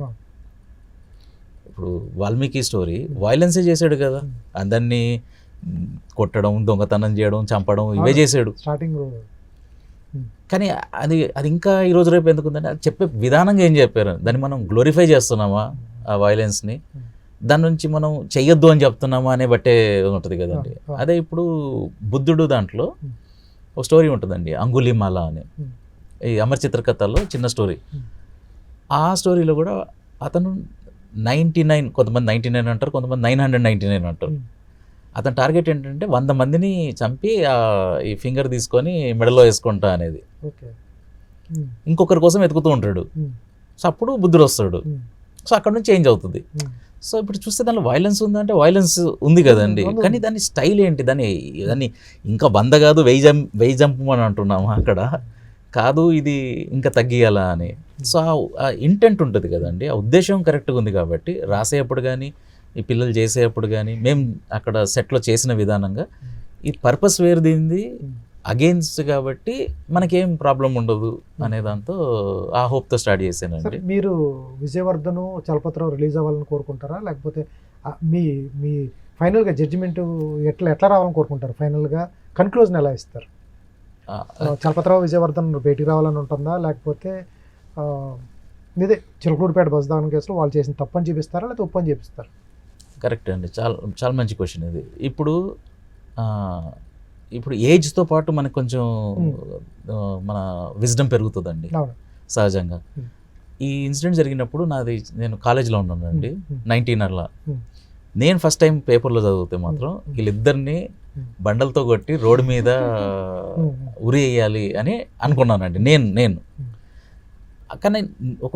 ఇప్పుడు వాల్మీకి స్టోరీ వైలెన్సే చేశాడు కదా, అందరినీ కొట్టడం, దొంగతనం చేయడం, చంపడం ఇవే చేశాడు స్టార్టింగ్. కానీ అది ఇంకా ఈరోజు రేపు ఎందుకుందంటే అది చెప్పే విధానంగా ఏం చెప్పారు, దాన్ని మనం గ్లోరిఫై చేస్తున్నామా ఆ వైలెన్స్ని, దాని నుంచి మనం చెయ్యొద్దు అని చెప్తున్నామా అనే బట్టే ఉంటుంది కదండి. అదే ఇప్పుడు బుద్ధుడు దాంట్లో ఒక స్టోరీ ఉంటుందండి, అంగుళిమాల అని, ఈ అమర్ చిత్రకథలో చిన్న స్టోరీ. ఆ స్టోరీలో కూడా అతను 99, కొంతమంది 99 అంటారు, కొంతమంది 999 అంటారు. అతని టార్గెట్ ఏంటంటే 100 మందిని చంపి ఈ ఫింగర్ తీసుకొని మెడలో వేసుకుంటా అనేది. ఇంకొకరి కోసం వెతుకుతూ ఉంటాడు. సో అప్పుడు బుద్ధుడు వస్తాడు. సో అక్కడ నుంచి చేంజ్ అవుతుంది. సో ఇప్పుడు చూస్తే దానిలో వైలెన్స్ ఉందంటే వైలెన్స్ ఉంది కదండి, కానీ దాని స్టైల్ ఏంటి, దాన్ని ఇంకా 100 కాదు 1000 చంపమని అంటున్నాము అక్కడ కాదు, ఇది ఇంకా తగ్గియాలా అని. సో ఆ ఇంటెంట్ ఉంటుంది కదండి, ఆ ఉద్దేశం కరెక్ట్గా ఉంది కాబట్టి రాసేటప్పుడు కానీ ఈ పిల్లలు చేసేటప్పుడు కానీ మేము అక్కడ సెట్లో చేసిన విధానంగా ఈ పర్పస్ వేరుదింది అగెయిన్స్ట్ కాబట్టి మనకేం ప్రాబ్లం ఉండదు అనే దాంతో ఆ హోప్తో స్టార్ట్ చేశానండి. మీరు విజయవర్ధన్ చలపతిరావు రిలీజ్ అవ్వాలని కోరుకుంటారా, లేకపోతే మీ ఫైనల్గా జడ్జిమెంట్ ఎట్లా రావాలని కోరుకుంటారు? ఫైనల్గా కన్క్లూజన్ ఎలా ఇస్తారు? చలపతిరావు విజయవర్ధన్ బయటికి రావాలని ఉంటుందా, లేకపోతే ఇదే చిలకలూరుపేట బస్ దాని కేసులో వాళ్ళు చేసిన తప్పని చూపిస్తారా, లేకపోతే ఒప్పని చూపిస్తారు? కరెక్ట్ అండి, చాలా చాలా మంచి క్వశ్చన్ ఇది. ఇప్పుడు ఏజ్తో పాటు మనకు కొంచెం మన విజ్డమ్ పెరుగుతుందండి అవును. సహజంగా. ఈ ఇన్సిడెంట్ జరిగినప్పుడు నేను కాలేజీలో ఉన్నానండి, 19 అలా. నేను ఫస్ట్ టైం పేపర్లో చదివితే మాత్రం వీళ్ళిద్దరిని బండలతో కొట్టి రోడ్డు మీద ఉరి వేయాలి అని అనుకున్నానండి నేను. కానీ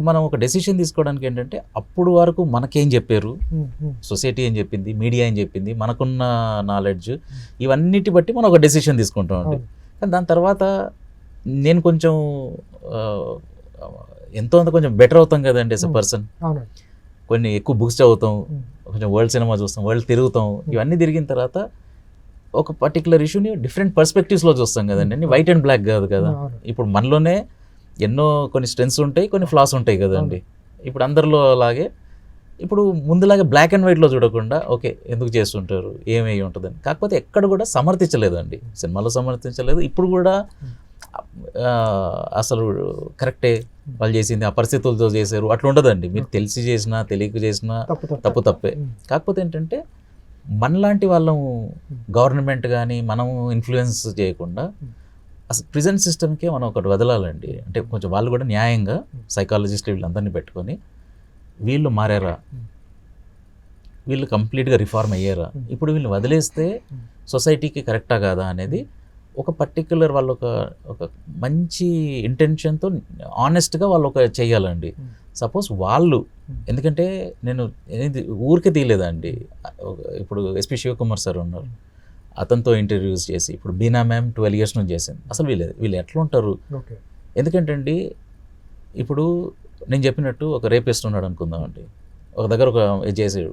మనం ఒక డెసిషన్ తీసుకోవడానికి ఏంటంటే అప్పుడు వరకు మనకేం చెప్పారు, సొసైటీ ఏం చెప్పింది, మీడియా ఏం చెప్పింది, మనకున్న నాలెడ్జ్, ఇవన్నిటి బట్టి మనం ఒక డెసిషన్ తీసుకుంటామండి. కానీ దాని తర్వాత నేను కొంచెం ఎంతో అంత కొంచెం బెటర్ అవుతాం కదండి యాజ్ ఎ పర్సన్. కొన్ని ఎక్కువ బుక్స్ చదువుతాం, కొంచెం వరల్డ్ సినిమా చూస్తాం, వరల్డ్ తిరుగుతాం. ఇవన్నీ తిరిగిన తర్వాత ఒక పర్టికులర్ ఇష్యూని డిఫరెంట్ పర్స్పెక్టివ్స్లో చూస్తాం కదండి, అన్ని వైట్ అండ్ బ్లాక్ కాదు కదా. ఇప్పుడు మనలోనే ఎన్నో కొన్ని స్ట్రెంగ్స్ ఉంటాయి, కొన్ని ఫ్లాస్ ఉంటాయి కదండి. ఇప్పుడు అందరిలో అలాగే ఇప్పుడు ముందులాగే బ్లాక్ అండ్ వైట్లో చూడకుండా ఓకే ఎందుకు చేస్తుంటారు, ఏమై ఉంటుందని. కాకపోతే ఎక్కడ కూడా సమర్థించలేదండి, సినిమాలో సమర్థించలేదు. ఇప్పుడు కూడా అసలు కరెక్టే వాళ్ళు చేసింది, ఆ పరిస్థితులతో చేశారు అట్లా ఉండదండి. మీరు తెలిసి చేసినా తెలియక చేసినా తప్పే. కాకపోతే ఏంటంటే మనలాంటి వాళ్ళం గవర్నమెంట్ కానీ మనం ఇన్ఫ్లుయెన్స్ చేయకుండా అసలు ప్రిజెంట్ సిస్టమ్కే మనం ఒకటి వదలాలండి. అంటే కొంచెం వాళ్ళు కూడా న్యాయంగా సైకాలజిస్టులు వీళ్ళందరినీ పెట్టుకొని వీళ్ళు మారారా, వీళ్ళు కంప్లీట్గా రిఫార్మ్ అయ్యారా, ఇప్పుడు వీళ్ళు వదిలేస్తే సొసైటీకి కరెక్టా కాదా అనేది ఒక పర్టిక్యులర్ వాళ్ళు ఒక మంచి ఇంటెన్షన్తో ఆనెస్ట్గా వాళ్ళు చేయాలండి. సపోజ్ వాళ్ళు, ఎందుకంటే నేను ఊరికే తీయలేదండి. ఇప్పుడు ఎస్పి శివకుమార్ సార్ ఉన్నారు, అతనితో ఇంటర్వ్యూస్ చేసి ఇప్పుడు బీనా మ్యామ్ 12 years నుంచి చేసింది. అసలు వీళ్ళు ఎట్లా ఉంటారు? ఎందుకంటే అండి ఇప్పుడు నేను చెప్పినట్టు ఒక రేపిస్ట్ ఉన్నాడు అనుకుందామండి, ఒక దగ్గర ఒక చేసాడు,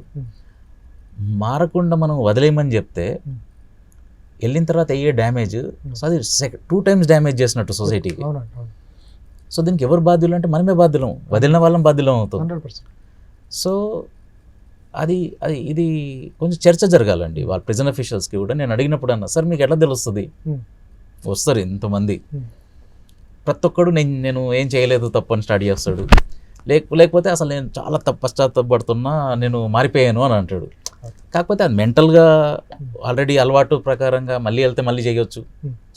మారకుండా మనం వదిలేయమని చెప్తే వెళ్ళిన తర్వాత అయ్యే డ్యామేజ్, సో అది 2 times డ్యామేజ్ చేసినట్టు సొసైటీకి. సో దీనికి ఎవరు బాధ్యులు అంటే మనమే బాధ్యులం, వదిలిన వాళ్ళం బాధ్యులం అవుతాం. సో ఇది కొంచెం చర్చ జరగాలండి వాళ్ళ ప్రిజన్ అఫీషియల్స్కి కూడా. నేను అడిగినప్పుడు అన్నా, సార్ మీకు ఎట్లా తెలుస్తుంది? వస్తారు ఇంతమంది, ప్రతి ఒక్కడు నేను ఏం చేయలేదు తప్పు అని స్టార్ట్ చేస్తాడు, లేకపోతే అసలు నేను చాలా పశ్చాత్తాపడుతున్నా, నేను మారిపోయాను అని అంటాడు. కాకపోతే అది మెంటల్గా ఆల్రెడీ అలవాటు ప్రకారంగా మళ్ళీ వెళ్తే మళ్ళీ చేయొచ్చు.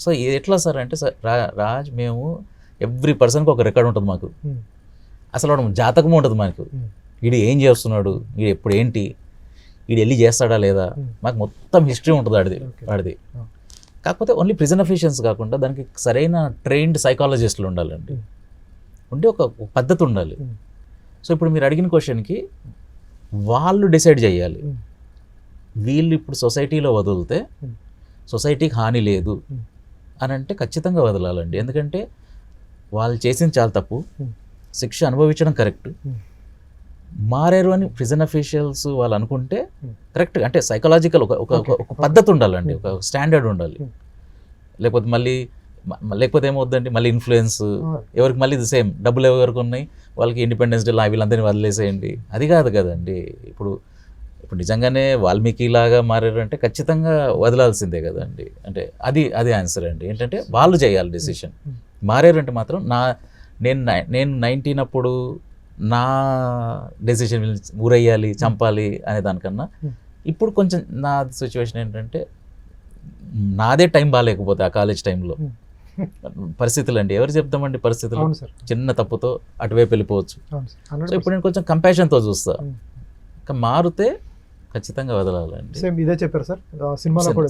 సో ఇది ఎట్లా సార్ అంటే, సార్ రాజ్ మేము ఎవ్రీ పర్సన్కి ఒక రికార్డ్ ఉంటుంది మాకు, అసలు వాడు జాతకం ఉంటుంది మనకు, వీడు ఏం చేస్తున్నాడు, వీడు ఎప్పుడు ఏంటి, వీడు వెళ్ళి చేస్తాడా లేదా, మాకు మొత్తం హిస్టరీ ఉంటుంది వాడిది. కాకపోతే ఓన్లీ ప్రిజన్ అఫీషియల్స్ కాకుండా దానికి సరైన ట్రైన్డ్ సైకాలజిస్టులు ఉండాలండి, ఉండి ఒక పద్ధతి ఉండాలి. సో ఇప్పుడు మీరు అడిగిన క్వశ్చన్కి వాళ్ళు డిసైడ్ చేయాలి, వీళ్ళు ఇప్పుడు సొసైటీలో వదిలితే సొసైటీకి హాని లేదు అని అంటే ఖచ్చితంగా వదలాలండి. ఎందుకంటే వాళ్ళు చేసింది చాలా తప్పు, శిక్ష అనుభవించడం కరెక్ట్. మారారు అని ప్రిజన్ అఫీషియల్స్ వాళ్ళు అనుకుంటే కరెక్ట్, అంటే సైకలాజికల్ ఒక పద్ధతి ఉండాలండి, ఒక స్టాండర్డ్ ఉండాలి. లేకపోతే ఏమవుద్దండి, మళ్ళీ ఇన్ఫ్లుయెన్స్ ఎవరికి మళ్ళీ సేమ్ డబ్బులు ఎవరికి ఉన్నాయి వాళ్ళకి ఇండిపెండెన్స్ డే వీళ్ళందరినీ వదిలేసేయండి, అది కాదు కదండి. ఇప్పుడు నిజంగానే వాల్మీకి లాగా మారారంటే ఖచ్చితంగా వదలాల్సిందే కదండి. అంటే అది ఆన్సర్ అండి. ఏంటంటే వాళ్ళు చేయాలి డెసిషన్. మారారంటే మాత్రం నేను 19 అప్పుడు నా డెసిషన్ ఊరయ్యాలి, చంపాలి అనే దానికన్నా ఇప్పుడు కొంచెం నా సిచ్యువేషన్ ఏంటంటే నాదే టైం బాగాలేకపోతే ఆ కాలేజ్ టైంలో పరిస్థితులు అండి, ఎవరు చెప్తామండి పరిస్థితులు, చిన్న తప్పుతో అటువైపు వెళ్ళిపోవచ్చు. సో ఇప్పుడు నేను కొంచెం కంపాషన్తో చూస్తా, ఇంకా మారితే ఖచ్చితంగా వదలాలండి. సేమ్ ఇదే చెప్పారు సార్ సినిమాలో కూడా.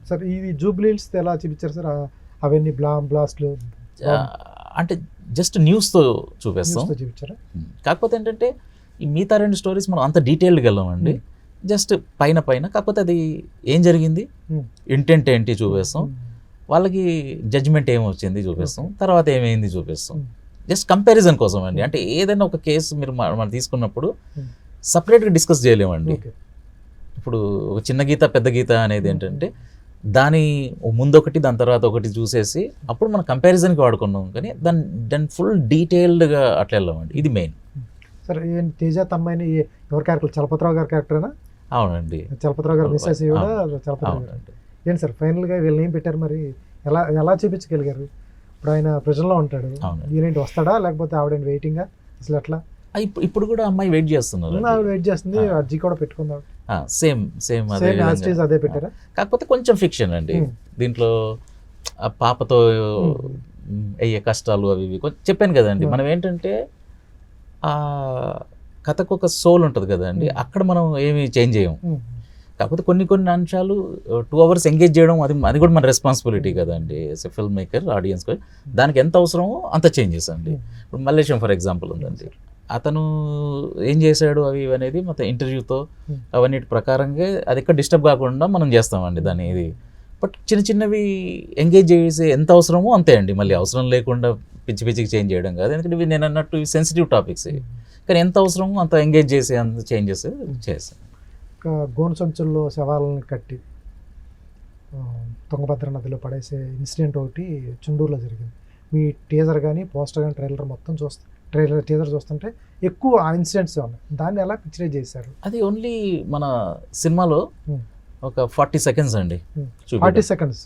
సార్ ఇది జూబ్లీ హిల్స్ ఎలా చూపించారు సార్, అవన్నీ బ్లాస్ట్లు అంటే జస్ట్ న్యూస్తో చూపిస్తాం. కాకపోతే ఏంటంటే ఈ మిగతా 2 స్టోరీస్ మనం అంత డీటెయిల్డ్గా వెళ్ళామండి, జస్ట్ పైన కాకపోతే అది ఏం జరిగింది, ఇంటెంట్ ఏంటి చూపిస్తాం, వాళ్ళకి జడ్జిమెంట్ ఏమొచ్చింది చూపిస్తాం, తర్వాత ఏమైంది చూపిస్తాం. జస్ట్ కంపారిజన్ కోసం అండి. అంటే ఏదైనా ఒక కేసు మనం తీసుకున్నప్పుడు సపరేట్గా డిస్కస్ చేయలేమండి. ఇప్పుడు ఒక చిన్న గీత పెద్ద గీత అనేది ఏంటంటే దాని ముందొకటి దాని తర్వాత ఒకటి చూసేసి అప్పుడు మనం కంపారిజన్కి వాడుకున్నాం, కానీ దాన్ని ఫుల్ డీటెయిల్డ్గా అట్లా వెళ్ళామండి. ఇది మెయిన్. సార్ తేజ తమ్మాయిని ఎవరి క్యారెక్టర్, చలపతిరావు గారి క్యారెక్టరేనా? అవునండి. చలపతిరావు గారు మిస్సెస్ కూడా చలపతిరావు గారు. అవునండి. ఏంటి సార్ ఫైనల్గా వీళ్ళని ఏం పెట్టారు మరి, ఎలా ఎలా చూపించగలిగారు? ఇప్పుడు ఆయన ప్రిజన్లో ఉంటాడు, అవునండి. ఈయనేంటి వస్తాడా లేకపోతే ఆవిడ వెయిటింగా అసలు ఎట్లా? ఇప్పుడు కూడా అమ్మాయి వెయిట్ చేస్తున్నారు. ఆవిడ వెయిట్ చేస్తుంది, అర్జీ కూడా పెట్టుకుందాం. Same same as it is అదే పెట్టారా? కాకపోతే కొంచెం ఫిక్షన్ అండి దీంట్లో. ఆ పాపతో అయ్యే కష్టాలు అవి ఇవి కొంచెం చెప్పాను కదండి. మనం ఏంటంటే ఆ కథకు ఒక సోల్ ఉంటుంది కదండి, అక్కడ మనం ఏమి చేంజ్ చేయం. కాకపోతే కొన్ని అంశాలు 2 hours ఎంగేజ్ చేయడం అది కూడా మన రెస్పాన్సిబిలిటీ కదండి as a filmmaker. Audience దానికి ఎంత అవసరమో అంత చేంజెస్ అండి. ఇప్పుడు మల్లేశం ఫర్ ఎగ్జాంపుల్ ఉందండి, అతను ఏం చేశాడు అవి ఇవి అనేది మొత్తం ఇంటర్వ్యూతో అవన్నిటి ప్రకారంగా అది ఎక్కడ డిస్టర్బ్ కాకుండా మనం చేస్తామండి దాన్ని. ఇది బట్ చిన్నవి ఎంగేజ్ చేసే ఎంత అవసరమో అంతే అండి. మళ్ళీ అవసరం లేకుండా పిచ్చికి చేంజ్ చేయడం కాదు, ఎందుకంటే ఇవి నేను అన్నట్టు ఇవి సెన్సిటివ్ టాపిక్స్. కానీ ఎంత అవసరమో అంత ఎంగేజ్ చేసే అంత చేంజెస్ చేస్తాను. గోను సంచుల్లో శవాలను కట్టి తుంగభద్ర నదిలో పడేసే ఇన్సిడెంట్ ఒకటి చుండూరులో జరిగింది. మీ టీజర్ కానీ పోస్టర్ కానీ ట్రైలర్ మొత్తం టీజర్ చూస్తుంటే ఎక్కువ ఆ ఇన్సిడెంట్స్ ఉన్నాయి. దాన్ని ఎలా పిక్చరైజ్ చేశారు? అది ఓన్లీ మన సినిమాలో ఒక 40 seconds అండి. 40 seconds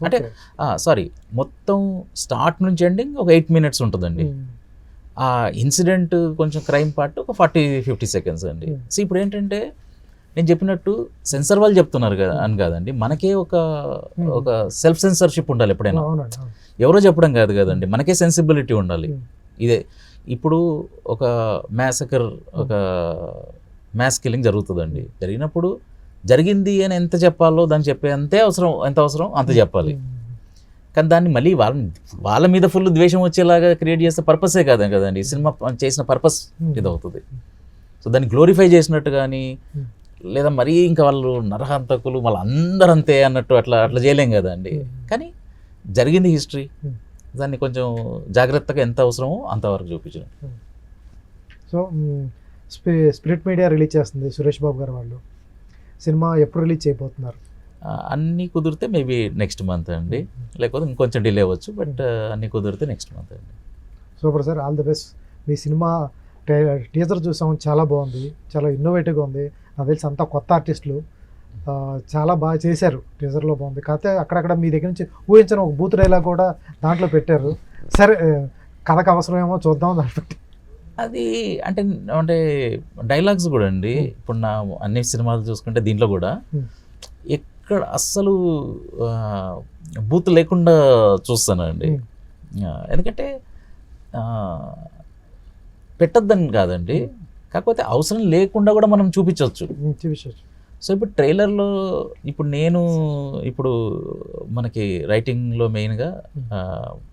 అంటే సారీ, మొత్తం స్టార్ట్ నుంచి ఎండింగ్ ఒక 8 minutes ఉంటుందండి. ఆ ఇన్సిడెంట్ కొంచెం క్రైమ్ పార్ట్ ఒక 40-50 seconds అండి. సో ఇప్పుడు ఏంటంటే నేను చెప్పినట్టు సెన్సర్ వాళ్ళు చెప్తున్నారు కదా అని కాదండి, మనకే ఒక సెల్ఫ్ సెన్సర్షిప్ ఉండాలి ఎప్పుడైనా. ఎవరో చెప్పడం కాదు కదండి, మనకే సెన్సిబిలిటీ ఉండాలి. ఇదే ఇప్పుడు ఒక మ్యాసకర్, ఒక మ్యాస్ కిల్లింగ్ జరుగుతుందండి. జరిగినప్పుడు జరిగింది అని ఎంత చెప్పాలో దాన్ని చెప్పే ఎంత అవసరం అంత చెప్పాలి. కానీ దాన్ని మళ్ళీ వాళ్ళ మీద ఫుల్ ద్వేషం వచ్చేలాగా క్రియేట్ చేస్తే పర్పసే కాదు కదండి. సినిమా చేసిన పర్పస్ ఇది అవుతుంది. సో దాన్ని గ్లోరిఫై చేసినట్టు కానీ, లేదా మరీ ఇంకా వాళ్ళు నరహంతకులు మళ్ళీ అందరూ అంతే అన్నట్టు అట్లా చేయలేం కదండి. కానీ జరిగింది హిస్టరీ, దాన్ని కొంచెం జాగ్రత్తగా ఎంత అవసరమో అంతవరకు చూపించడం. సో స్పిరిట్ మీడియా రిలీజ్ చేస్తుంది సురేష్ బాబు గారు వాళ్ళు. సినిమా ఎప్పుడు రిలీజ్ చేయబోతున్నారు? అన్నీ కుదిరితే మేబీ నెక్స్ట్ మంత్ అండి, లేకపోతే ఇంకొంచెం డిలే అవ్వచ్చు. బట్ అన్నీ కుదిరితే నెక్స్ట్ మంత్ అండి. Super sir, all the best. Me cinema teaser చూసాం, చాలా బాగుంది, చాలా ఇన్నోవేటివ్గా ఉంది. నాకు తెలిసి అంతా కొత్త ఆర్టిస్టులు చాలా బాగా చేశారు. టీజర్లో బాగుంది. కాకపోతే అక్కడక్కడ మీ దగ్గర నుంచి ఊహించిన ఒక బూత్ డైలాగ్ కూడా దాంట్లో పెట్టారు. సరే, కథకు అవసరమేమో చూద్దాం దాన్ని. అది అంటే డైలాగ్స్ కూడా అండి. ఇప్పుడు నా అన్ని సినిమాలు చూసుకుంటే దీంట్లో కూడా ఎక్కడ అస్సలు బూత్ లేకుండా చూస్తానండి. ఎందుకంటే పెట్టద్దని కాదండి, కాకపోతే అవసరం లేకుండా కూడా మనం చూపించవచ్చు. సో ఇప్పుడు ట్రైలర్లో ఇప్పుడు మనకి రైటింగ్లో మెయిన్గా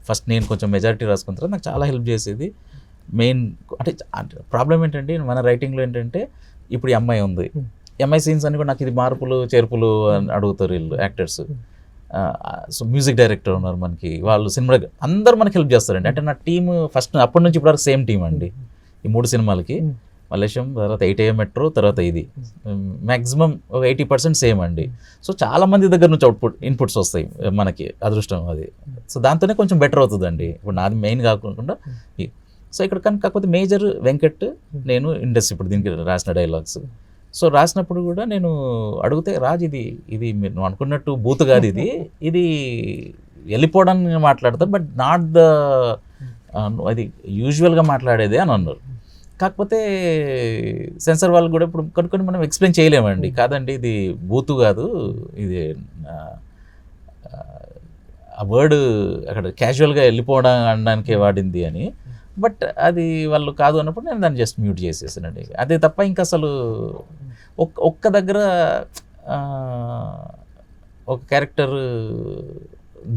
ఫస్ట్ నేను కొంచెం మెజారిటీ రాసుకున్న తర్వాత నాకు చాలా హెల్ప్ చేసేది మెయిన్. అంటే ప్రాబ్లం ఏంటంటే మన రైటింగ్లో ఏంటంటే ఇప్పుడు ఈ అమ్మాయి ఉంది, ఎంఐ సీన్స్ అని కూడా నాకు ఇది మార్పులు చేర్పులు అని అడుగుతారు వీళ్ళు యాక్టర్స్. సో మ్యూజిక్ డైరెక్టర్ ఉన్నారు మనకి, వాళ్ళు సినిమా అందరూ మనకి హెల్ప్ చేస్తారండి. అంటే నా టీమ్ ఫస్ట్ అప్పటి నుంచి ఇప్పటివరకు సేమ్ టీం అండి. ఈ 3 సినిమాలకి మలేషియం, తర్వాత 8AM మెట్రో, తర్వాత ఇది మ్యాక్సిమం ఒక 80% సేమ్ అండి. సో చాలా మంది దగ్గర నుంచి ఇన్పుట్స్ వస్తాయి మనకి, అదృష్టం అది. సో దాంతోనే కొంచెం బెటర్ అవుతుందండి. ఇప్పుడు నాది మెయిన్ కాకుండా సో ఇక్కడ కానీ కాకపోతే మేజర్ వెంకట్ నేను ఇండస్ట్రీ ఇప్పుడు దీనికి రాసిన డైలాగ్స్. సో రాసినప్పుడు కూడా నేను అడిగితే, రాజ్ ఇది మీరు నువ్వు అనుకున్నట్టు బూత్ కాదు, ఇది వెళ్ళిపోవడానికి మాట్లాడతారు, బట్ నాట్ ద అది యూజువల్గా మాట్లాడేదే అని అన్నారు. కాకపోతే సెన్సర్ వాళ్ళు కూడా ఇప్పుడు కొన్ని మనం ఎక్స్ప్లెయిన్ చేయలేమండి. కాదండి ఇది బూతు కాదు, ఇది ఆ వర్డ్ అక్కడ క్యాజువల్గా వెళ్ళిపోవడం అనడానికి వాడింది అని. బట్ అది వాళ్ళు కాదు అన్నప్పుడు నేను దాన్ని జస్ట్ మ్యూట్ చేసేసానండి. అదే తప్ప ఇంకా అసలు ఒక్క దగ్గర ఒక క్యారెక్టర్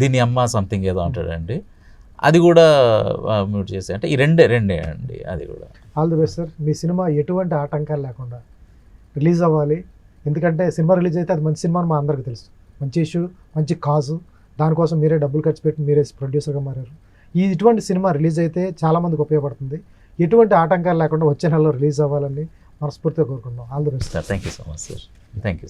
దీని అమ్మ సంథింగ్ ఏదో అంటాడండి, అది కూడా మ్యూట్ చేసి, అంటే ఈ రెండే అండి. అది కూడా all the best sir. Me cinema ఎటువంటి ఆటంకాలు లేకుండా రిలీజ్ అవ్వాలి. ఎందుకంటే సినిమా రిలీజ్ అయితే అది మంచి సినిమా అని మా అందరికీ తెలుసు. మంచి ఇష్యూ, మంచి కాజు, దానికోసం మీరే డబ్బులు ఖర్చు పెట్టి మీరే ప్రొడ్యూసర్గా మారారు. ఇటువంటి సినిమా రిలీజ్ అయితే చాలామందికి ఉపయోగపడుతుంది. ఎటువంటి ఆటంకాలు లేకుండా వచ్చే నెలలో రిలీజ్ అవ్వాలని మనస్ఫూర్తిగా కోరుకుంటున్నాం. All the best. Thank you so much sir. Thank you.